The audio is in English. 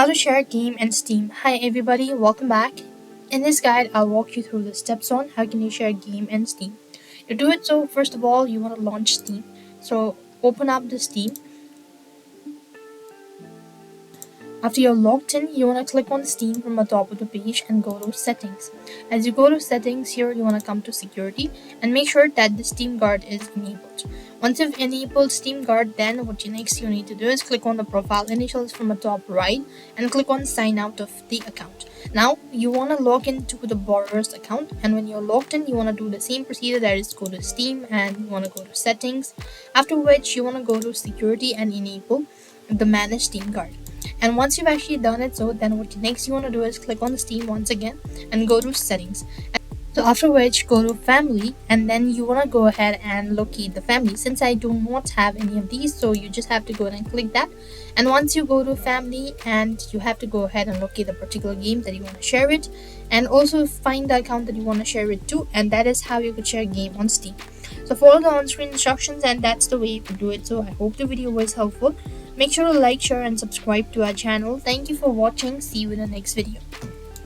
How to share a game in Steam. Hi everybody, welcome back. In this guide, I'll walk you through the steps on how can you share a game in Steam. To do it, so first of all, you want to launch Steam. So open up the Steam. After you're logged in, you want to click on Steam from the top of the page and go to settings. As you go to settings here, you want to come to security and make sure that the Steam Guard is enabled. Once you've enabled Steam Guard, then what you need to do is click on the profile initials from the top right and click on sign out of the account. Now you want to log into the borrower's account, and when you're logged in, you want to do the same procedure, that is go to Steam and you want to go to settings, after which you want to go to security and enable the manage Steam Guard. And once you've actually done it, so then what next you want to do is click on the Steam once again and go to settings. So after which go to family, and then you want to go ahead and locate the family. Since I do not have any of these, so you just have to go ahead and click that. And once you go to family, and you have to go ahead and locate the particular game that you want to share it, and also find the account that you want to share it to, and that is how you could share a game on Steam. So follow the on-screen instructions, and that's the way to do it. So I hope the video was helpful. Make sure to like, share and subscribe to our channel. Thank you for watching. See you in the next video.